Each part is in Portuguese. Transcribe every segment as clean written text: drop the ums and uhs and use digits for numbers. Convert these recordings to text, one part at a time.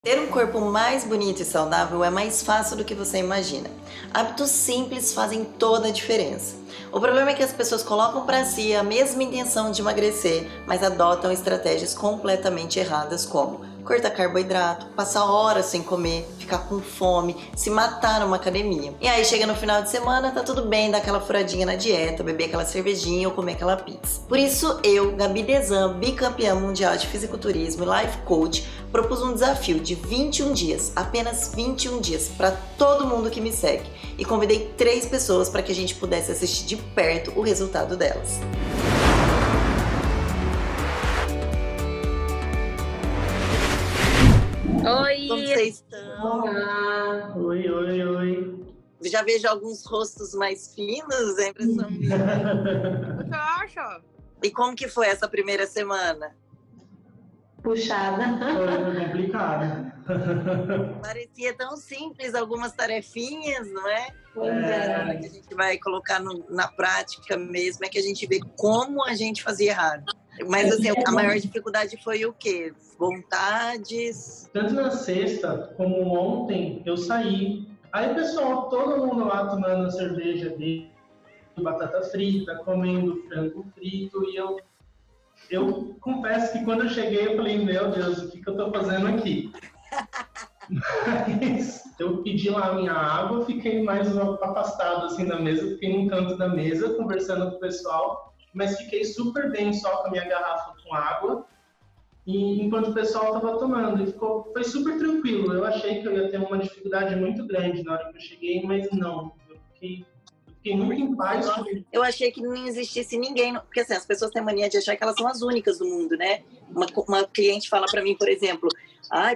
Ter um corpo mais bonito e saudável é mais fácil do que você imagina. Hábitos simples fazem toda a diferença. O problema é que as pessoas colocam para si a mesma intenção de emagrecer, mas adotam estratégias completamente erradas, como cortar carboidrato, passar horas sem comer, ficar com fome, se matar numa academia. E aí chega no final de semana, tá tudo bem dar aquela furadinha na dieta, beber aquela cervejinha ou comer aquela pizza. Por isso eu, Gabi Desan, bicampeã mundial de fisiculturismo e life coach, propus um desafio de 21 dias, apenas 21 dias, para todo mundo que me segue. E convidei 3 pessoas para que a gente pudesse assistir de perto o resultado delas. Oi! Como vocês estão? Olá! Oi. Já vejo alguns rostos mais finos, é a impressão minha. Você acha? E como que foi essa primeira semana? Puxada. Foi complicado. Parecia tão simples algumas tarefinhas, não é? Pois é. Que a gente vai colocar na prática mesmo, é que a gente vê como a gente fazia errado. Mas assim, a maior dificuldade foi o quê? Vontades? Tanto na sexta como ontem, eu saí. Aí, pessoal, todo mundo lá tomando cerveja de batata frita, comendo frango frito. E eu confesso que quando eu cheguei, eu falei, meu Deus, o que eu tô fazendo aqui? Mas eu pedi lá a minha água, fiquei mais afastado assim da mesa, fiquei num canto da mesa, conversando com o pessoal, mas fiquei super bem só com a minha garrafa com água, e enquanto o pessoal estava tomando, e foi super tranquilo. Eu achei que eu ia ter uma dificuldade muito grande na hora que eu cheguei, mas não, eu fiquei muito em paz. Eu achei que não existisse ninguém, porque assim, as pessoas têm mania de achar que elas são as únicas do mundo, né? Uma cliente fala pra mim, por exemplo,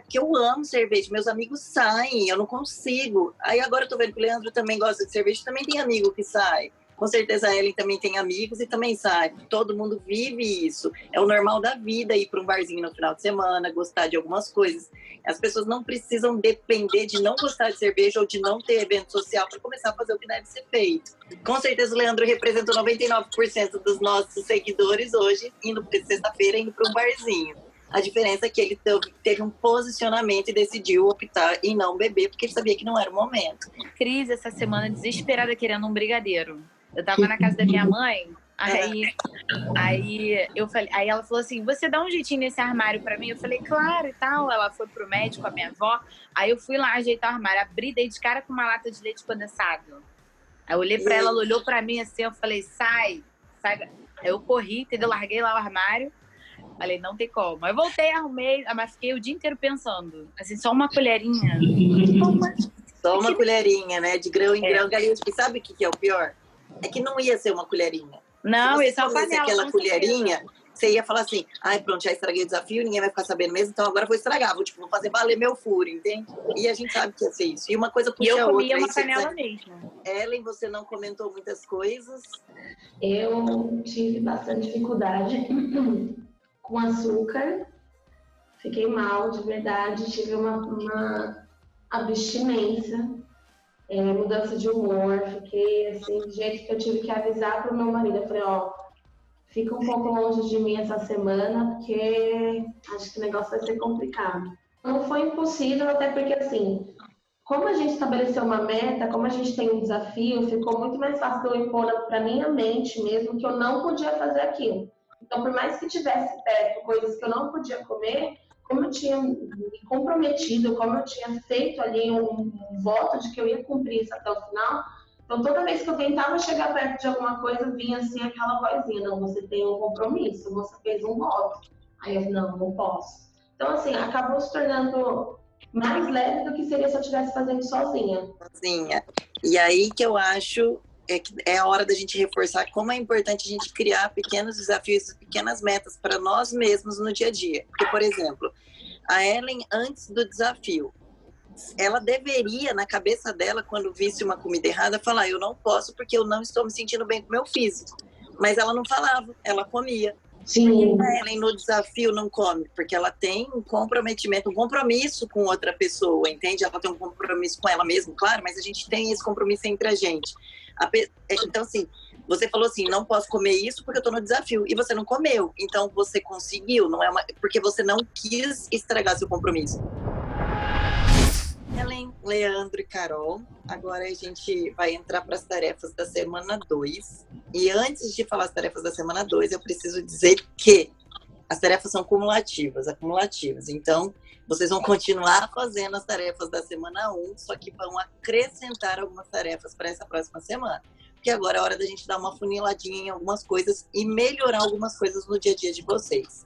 porque eu amo cerveja, meus amigos saem, eu não consigo. Aí agora eu tô vendo que o Leandro também gosta de cerveja, também tem amigo que sai. Com certeza a Ellen também tem amigos e também sai. Todo mundo vive isso. É o normal da vida ir para um barzinho no final de semana, gostar de algumas coisas. As pessoas não precisam depender de não gostar de cerveja ou de não ter evento social para começar a fazer o que deve ser feito. Com certeza o Leandro representa 99% dos nossos seguidores hoje, indo sexta-feira, indo para um barzinho. A diferença é que ele teve um posicionamento e decidiu optar em não beber, porque ele sabia que não era o momento. Cris, essa semana, desesperada, querendo um brigadeiro. Eu tava na casa da minha mãe, aí eu falei, aí ela falou assim, você dá um jeitinho nesse armário pra mim? Eu falei, claro e tal. Ela foi pro médico com a minha avó, aí eu fui lá ajeitar o armário, abri, dei de cara com uma lata de leite condensado. Aí eu olhei pra ela, ela olhou pra mim assim, eu falei, sai. Aí eu corri, entendeu? Larguei lá o armário. Falei, não tem como. Aí eu voltei, arrumei, mas fiquei o dia inteiro pensando. Assim, só uma colherinha. Só uma colherinha, né? De grão em grão. E sabe o que é o pior? É que não ia ser uma colherinha. Não, se isso é uma panela. Aquela colherinha, você ia falar assim, pronto, já estraguei o desafio, ninguém vai ficar sabendo mesmo, então agora eu vou estragar, vou fazer valer meu furo, entende? E a gente sabe que ia ser isso. E uma coisa puxa a outra. E eu comia uma panela mesmo. Ellen, você não comentou muitas coisas. Eu tive bastante dificuldade com açúcar, fiquei mal de verdade, tive uma abstinência, mudança de humor, fiquei assim, de jeito que eu tive que avisar pro meu marido, eu falei, fica um pouco longe de mim essa semana, porque acho que o negócio vai ser complicado. Não foi impossível, até porque assim, como a gente estabeleceu uma meta, como a gente tem um desafio, ficou muito mais fácil eu impor para minha mente mesmo que eu não podia fazer aquilo. Então, por mais que tivesse perto coisas que eu não podia comer, como eu tinha me comprometido, como eu tinha feito ali um voto de que eu ia cumprir isso até o final, então toda vez que eu tentava chegar perto de alguma coisa, vinha assim aquela vozinha, não, você tem um compromisso, você fez um voto. Aí eu, não posso. Então, assim, acabou se tornando mais leve do que seria se eu estivesse fazendo sozinha. E aí que eu acho que é a hora da gente reforçar como é importante a gente criar pequenos desafios, pequenas metas para nós mesmos no dia a dia. Porque, por exemplo, a Ellen, antes do desafio, ela deveria, na cabeça dela, quando visse uma comida errada, falar, eu não posso porque eu não estou me sentindo bem com o meu físico. Mas ela não falava, ela comia. Sim. A Ellen no desafio não come, porque ela tem um comprometimento, um compromisso com outra pessoa, entende? Ela tem um compromisso com ela mesma, claro, mas a gente tem esse compromisso entre a gente. Então, assim, você falou assim, não posso comer isso porque eu tô no desafio, e você não comeu, então você conseguiu, não é porque você não quis estragar seu compromisso. Leandro e Carol. Agora a gente vai entrar para as tarefas da semana 2. E antes de falar as tarefas da semana 2, eu preciso dizer que as tarefas são acumulativas. Então, vocês vão continuar fazendo as tarefas da semana 1, só que vão acrescentar algumas tarefas para essa próxima semana. Porque agora é hora da gente dar uma funiladinha em algumas coisas e melhorar algumas coisas no dia a dia de vocês.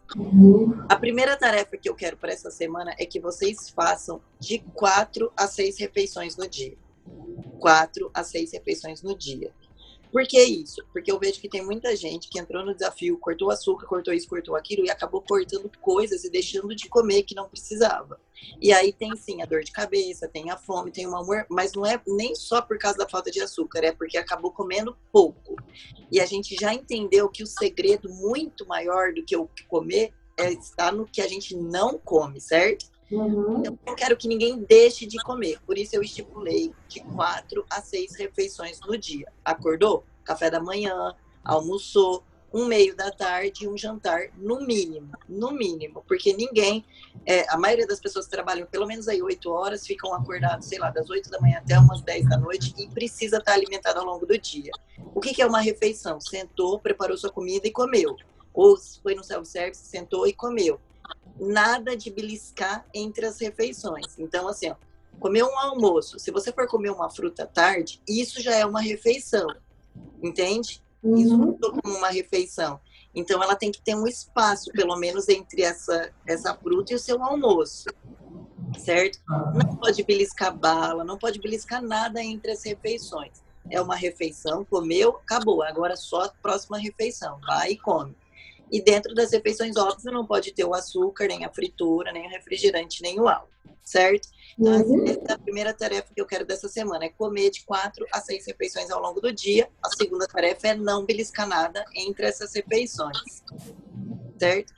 A primeira tarefa que eu quero para essa semana é que vocês façam de 4 a 6 refeições no dia. 4 a 6 refeições no dia. Por que isso? Porque eu vejo que tem muita gente que entrou no desafio, cortou açúcar, cortou isso, cortou aquilo e acabou cortando coisas e deixando de comer que não precisava. E aí tem sim a dor de cabeça, tem a fome, tem o mau humor, mas não é nem só por causa da falta de açúcar, é porque acabou comendo pouco. E a gente já entendeu que o segredo muito maior do que o comer está no que a gente não come, certo? Eu não quero que ninguém deixe de comer, por isso eu estipulei de 4 a 6 refeições no dia. Acordou? Café da manhã, almoçou, um meio da tarde e um jantar, no mínimo, porque ninguém, a maioria das pessoas que trabalham pelo menos aí 8 horas, ficam acordados, sei lá, das 8 da manhã até umas 10 da noite e precisa estar alimentado ao longo do dia. O que é uma refeição? Sentou, preparou sua comida e comeu. Ou foi no self-service, sentou e comeu. Nada de beliscar entre as refeições. Então, assim, ó, comer um almoço, se você for comer uma fruta à tarde, isso já é uma refeição, entende? Isso contou como uma refeição. Então, ela tem que ter um espaço, pelo menos, entre essa fruta e o seu almoço, certo? Não pode beliscar bala, não pode beliscar nada entre as refeições. É uma refeição, comeu, acabou. Agora só a próxima refeição. Vai e come. E dentro das refeições, óbvio, não pode ter o açúcar, nem a fritura, nem o refrigerante, nem o álcool, certo? Então, essa é a primeira tarefa que eu quero dessa semana, é comer de 4 a 6 refeições ao longo do dia. A segunda tarefa é não beliscar nada entre essas refeições, certo?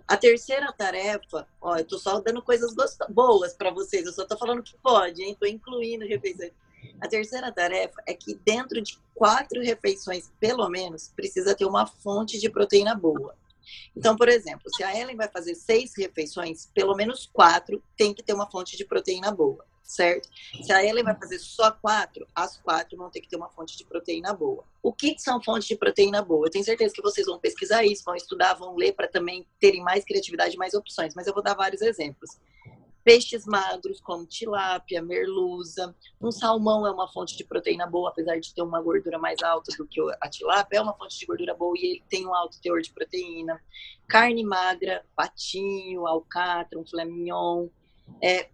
A terceira tarefa, ó, eu tô só dando coisas boas para vocês, eu só tô falando que pode, hein? Tô incluindo refeições. A terceira tarefa é que dentro de 4 refeições, pelo menos, precisa ter uma fonte de proteína boa. Então, por exemplo, se a Ellen vai fazer 6 refeições, pelo menos 4 tem que ter uma fonte de proteína boa, certo? Se a Ellen vai fazer só 4, as 4 vão ter que ter uma fonte de proteína boa. O que são fontes de proteína boa? Eu tenho certeza que vocês vão pesquisar isso, vão estudar, vão ler para também terem mais criatividade, mais opções, mas eu vou dar vários exemplos. Peixes magros, como tilápia, merluza. Um salmão é uma fonte de proteína boa, apesar de ter uma gordura mais alta do que a tilápia, é uma fonte de gordura boa e ele tem um alto teor de proteína. Carne magra, patinho, alcatra, um filé mignon.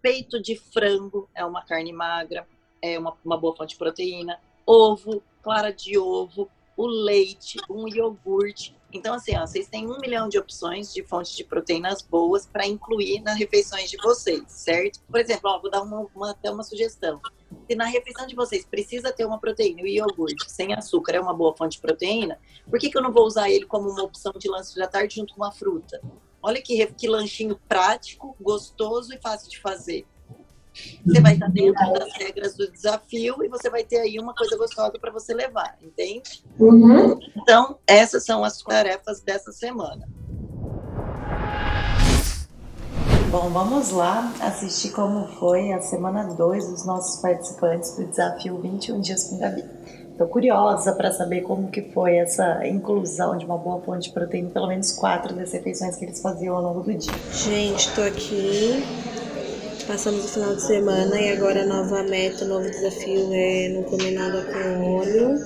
Peito de frango é uma carne magra, é uma boa fonte de proteína. Ovo, clara de ovo, o leite, um iogurte. Então, assim, ó, vocês têm 1 milhão de opções de fontes de proteínas boas para incluir nas refeições de vocês, certo? Por exemplo, ó, vou dar até uma sugestão. Se na refeição de vocês precisa ter uma proteína, o iogurte sem açúcar é uma boa fonte de proteína, por que eu não vou usar ele como uma opção de lanche da tarde junto com uma fruta? Olha que lanchinho prático, gostoso e fácil de fazer. Você vai estar dentro das regras do desafio e você vai ter aí uma coisa gostosa para você levar, entende? Então, essas são as tarefas dessa semana. Bom, vamos lá assistir como foi a semana 2 dos nossos participantes do desafio 21 dias com Gabi. Estou curiosa para saber como que foi essa inclusão de uma boa fonte de proteína, pelo menos 4 das refeições que eles faziam ao longo do dia. Gente, estou aqui. Passamos o final de semana e agora a nova meta, o novo desafio é não comer nada com óleo.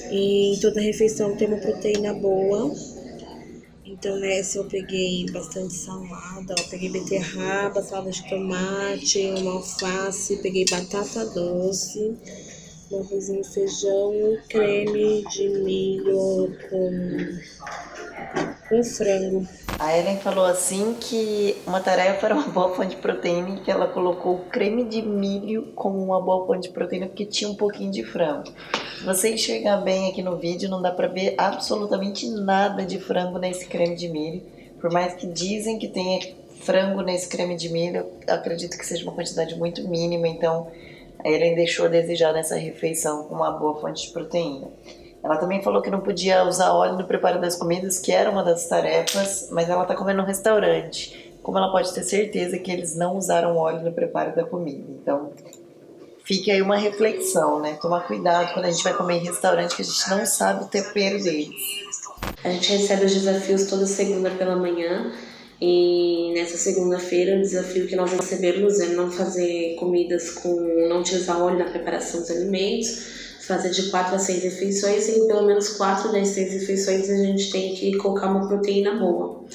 E em toda refeição tem uma proteína boa. Então nessa eu peguei bastante salada, ó, peguei beterraba, salada de tomate, uma alface, peguei batata doce, um arrozinho, feijão e um creme de milho com frango. A Ellen falou assim que uma tarefa era uma boa fonte de proteína e que ela colocou o creme de milho como uma boa fonte de proteína porque tinha um pouquinho de frango. Se você enxergar bem aqui no vídeo, não dá pra ver absolutamente nada de frango nesse creme de milho. Por mais que dizem que tenha frango nesse creme de milho, eu acredito que seja uma quantidade muito mínima, então a Ellen deixou a desejar nessa refeição com uma boa fonte de proteína. Ela também falou que não podia usar óleo no preparo das comidas, que era uma das tarefas, mas ela está comendo no restaurante. Como ela pode ter certeza que eles não usaram óleo no preparo da comida? Então, fica aí uma reflexão, né? Tomar cuidado quando a gente vai comer em restaurante, que a gente não sabe o tempero deles. A gente recebe os desafios toda segunda pela manhã. E nessa segunda-feira o desafio que nós recebemos é não fazer comidas não utilizar óleo na preparação dos alimentos, fazer de 4 a 6 refeições e em pelo menos 4 das 6 refeições a gente tem que colocar uma proteína boa.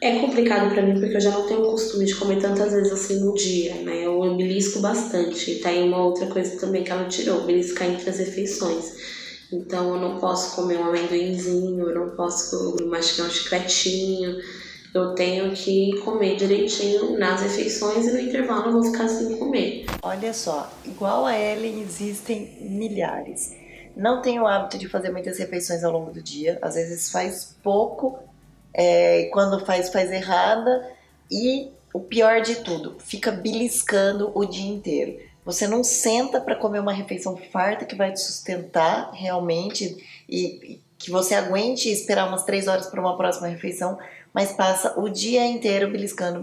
É complicado pra mim porque eu já não tenho o costume de comer tantas vezes assim no dia, né? Eu belisco bastante. E tá aí uma outra coisa também que ela tirou, beliscar entre as refeições. Então eu não posso comer um amendoinzinho, eu não posso mastigar um chicletinho. Eu tenho que comer direitinho nas refeições e no intervalo eu vou ficar sem comer. Olha só, igual a Ellen, existem milhares. Não tem o hábito de fazer muitas refeições ao longo do dia. Às vezes faz pouco, quando faz errada. E o pior de tudo, fica beliscando o dia inteiro. Você não senta para comer uma refeição farta que vai te sustentar realmente e que você aguente esperar umas 3 horas para uma próxima refeição, mas passa o dia inteiro beliscando,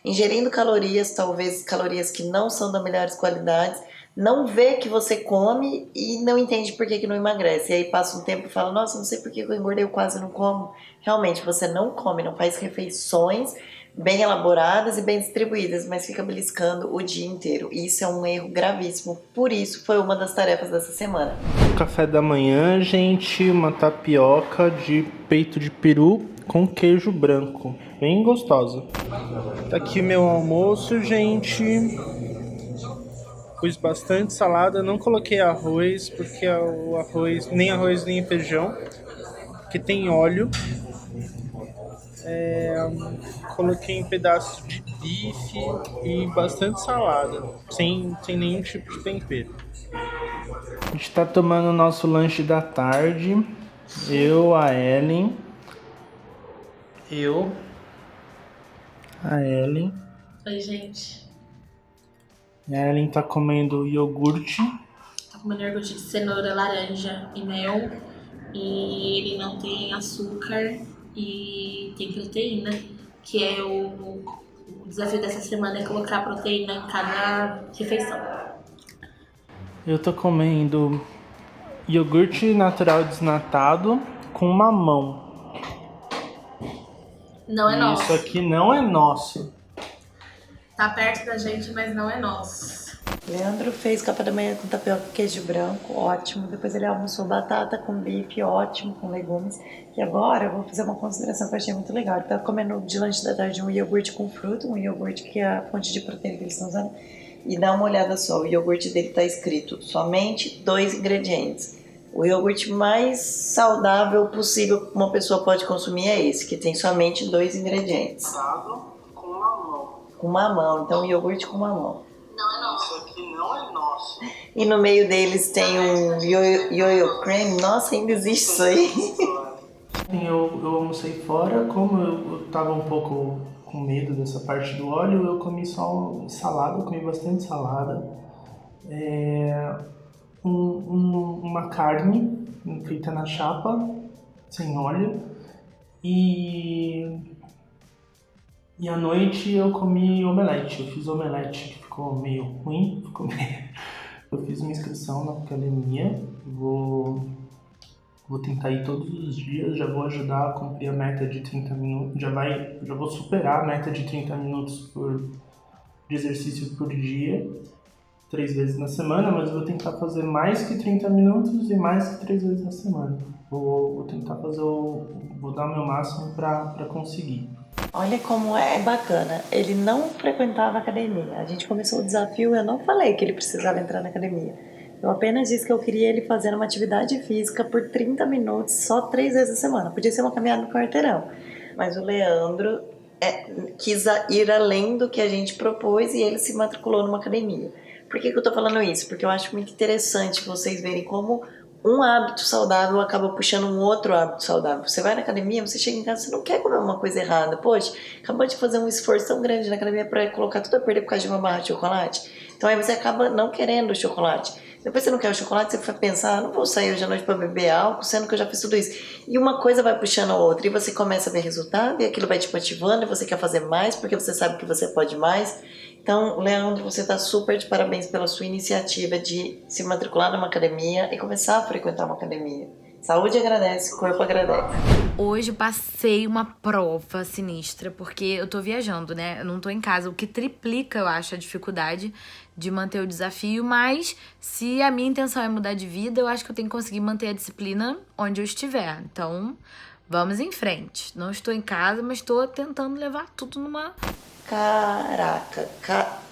ingerindo calorias, talvez calorias que não são das melhores qualidades, não vê que você come e não entende por que não emagrece. E aí passa um tempo e fala, nossa, não sei por que eu engordei, eu quase não como. Realmente, você não come, não faz refeições bem elaboradas e bem distribuídas, mas fica beliscando o dia inteiro. E isso é um erro gravíssimo, por isso foi uma das tarefas dessa semana. Café da manhã, gente, uma tapioca de peito de peru com queijo branco, bem gostosa. Tá aqui meu almoço, gente. Pus bastante salada, não coloquei arroz, porque o arroz nem feijão, que tem óleo. Coloquei um pedaço de bife e bastante salada, sem nenhum tipo de tempero. A gente tá tomando o nosso lanche da tarde. A Ellen. A Ellen. Oi, gente. A Ellen tá comendo iogurte. Tá comendo iogurte de cenoura, laranja e mel. E ele não tem açúcar e tem proteína, que é o desafio dessa semana, é colocar proteína em cada refeição. Eu tô comendo iogurte natural desnatado com mamão. Não é nosso. Isso aqui não é nosso. Tá perto da gente, mas não é nosso. Leandro fez café da manhã com tapioca e queijo branco, ótimo. Depois ele almoçou batata com bife, ótimo, com legumes. E agora eu vou fazer uma consideração que eu achei muito legal. Ele tá comendo de lanche da tarde um iogurte com fruta, um iogurte que é a fonte de proteína que eles estão usando. E dá uma olhada só, o iogurte dele tá escrito somente 2 ingredientes. O iogurte mais saudável possível que uma pessoa pode consumir é esse, que tem somente 2 ingredientes. Com mamão. Com mamão, então iogurte com mamão. Não é nosso. Isso aqui não é nosso. E no meio deles tem um yo-yo cream. Nossa, ainda existe isso aí. Eu almocei fora, como eu tava um pouco com medo dessa parte do óleo, eu comi só salada, comi bastante salada. Uma carne feita na chapa, sem óleo. E à noite eu comi omelete. Eu fiz omelete, que ficou meio ruim. Eu fiz uma inscrição na academia. Vou tentar ir todos os dias. Já vou ajudar a cumprir a meta de 30 minutos. Já vou superar a meta de 30 minutos de exercício por dia. 3 vezes na semana, mas eu vou tentar fazer mais que 30 minutos e mais que 3 vezes na semana. Vou tentar fazer vou dar o meu máximo para conseguir. Olha como é bacana. Ele não frequentava a academia. A gente começou o desafio, eu não falei que ele precisava entrar na academia. Eu apenas disse que eu queria ele fazendo uma atividade física por 30 minutos, só 3 vezes na semana. Podia ser uma caminhada no quarteirão. Mas o Leandro quis ir além do que a gente propôs e ele se matriculou numa academia. Por que eu tô falando isso? Porque eu acho muito interessante vocês verem como um hábito saudável acaba puxando um outro hábito saudável. Você vai na academia, você chega em casa, você não quer comer uma coisa errada. Poxa, acabou de fazer um esforço tão grande na academia para colocar tudo a perder por causa de uma barra de chocolate. Então aí você acaba não querendo o chocolate. Depois você não quer o chocolate, você vai pensar, não vou sair hoje à noite para beber álcool, sendo que eu já fiz tudo isso. E uma coisa vai puxando a outra, e você começa a ver resultado, e aquilo vai te motivando, e você quer fazer mais, porque você sabe que você pode mais. Então, Leandro, você está super de parabéns pela sua iniciativa de se matricular numa academia e começar a frequentar uma academia. Saúde agradece, corpo agradece. Hoje eu passei uma prova sinistra, porque eu tô viajando, né? Eu não tô em casa, o que triplica, eu acho, a dificuldade de manter o desafio. Mas se a minha intenção é mudar de vida, eu acho que eu tenho que conseguir manter a disciplina onde eu estiver. Então, vamos em frente. Não estou em casa, mas estou tentando levar tudo numa... Caraca,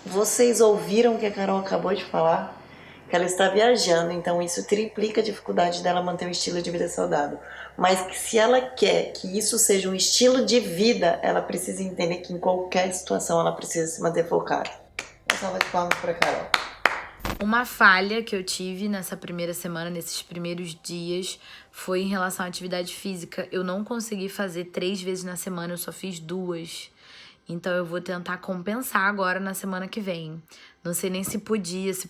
vocês ouviram o que a Carol acabou de falar? Que ela está viajando, então isso triplica a dificuldade dela manter um estilo de vida saudável. Mas que se ela quer que isso seja um estilo de vida, ela precisa entender que em qualquer situação ela precisa se manter focada. Uma salva de palmas para Carol. Uma falha que eu tive nessa primeira semana, nesses primeiros dias, foi em relação à atividade física. Eu não consegui fazer 3 vezes na semana, eu só fiz 2. Então eu vou tentar compensar agora na semana que vem. Não sei nem se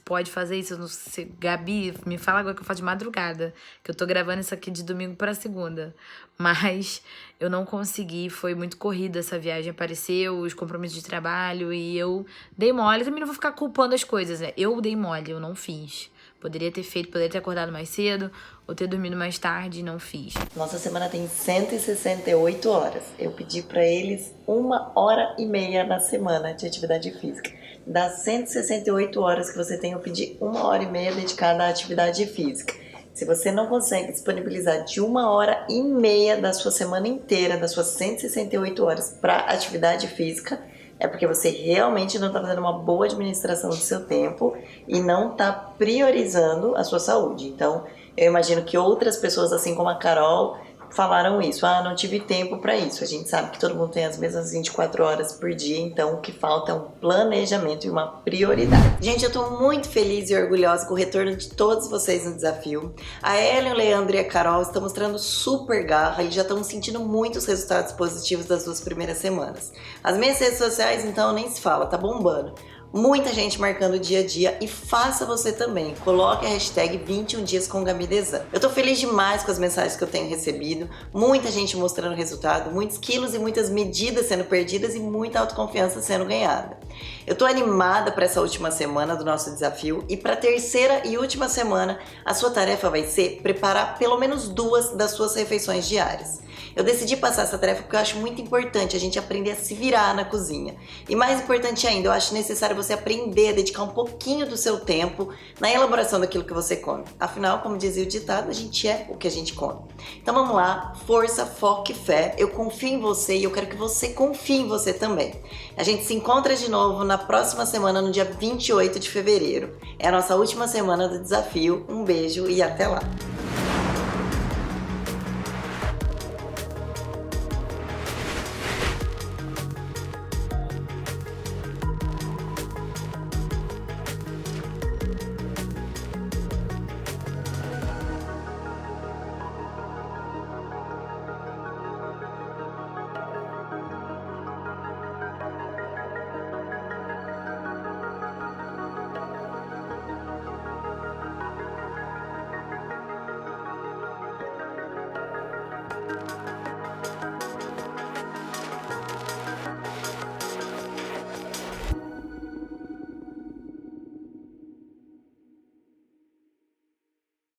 pode fazer isso. Eu não sei. Gabi, me fala agora que eu faço de madrugada. Que eu tô gravando isso aqui de domingo pra segunda. Mas eu não consegui, foi muito corrida essa viagem. Apareceu os compromissos de trabalho e eu dei mole. Também não vou ficar culpando as coisas, né? Eu dei mole, eu não fiz. Poderia ter feito, poderia ter acordado mais cedo ou ter dormido mais tarde e não fiz. Nossa semana tem 168 horas. Eu pedi pra eles 1h30 na semana de atividade física. Das 168 horas que você tem, eu pedi 1h30 dedicada à atividade física. Se você não consegue disponibilizar de 1h30 da sua semana inteira, das suas 168 horas para atividade física, é porque você realmente não está fazendo uma boa administração do seu tempo e não está priorizando a sua saúde. Então, eu imagino que outras pessoas, assim como a Carol, falaram isso. Ah, não tive tempo para isso. A gente sabe que todo mundo tem as mesmas 24 horas por dia, então o que falta é um planejamento e uma prioridade. Gente, eu tô muito feliz e orgulhosa com o retorno de todos vocês no desafio. A Ellen, o Leandro e a Carol estão mostrando super garra e já estão sentindo muitos resultados positivos das 2 primeiras semanas. As minhas redes sociais, então, nem se fala, tá bombando. Muita gente marcando o dia a dia e faça você também. Coloque a hashtag 21 dias com Gabi Desan. Eu tô feliz demais com as mensagens que eu tenho recebido. Muita gente mostrando resultado, muitos quilos e muitas medidas sendo perdidas e muita autoconfiança sendo ganhada. Eu tô animada para essa última semana do nosso desafio e para a terceira e última semana a sua tarefa vai ser preparar pelo menos 2 das suas refeições diárias. Eu decidi passar essa tarefa porque eu acho muito importante a gente aprender a se virar na cozinha. E mais importante ainda, eu acho necessário você aprender a dedicar um pouquinho do seu tempo na elaboração daquilo que você come. Afinal, como dizia o ditado, a gente é o que a gente come. Então vamos lá, força, foco e fé. Eu confio em você e eu quero que você confie em você também. A gente se encontra de novo na próxima semana, no dia 28 de fevereiro. É a nossa última semana do desafio. Um beijo e até lá!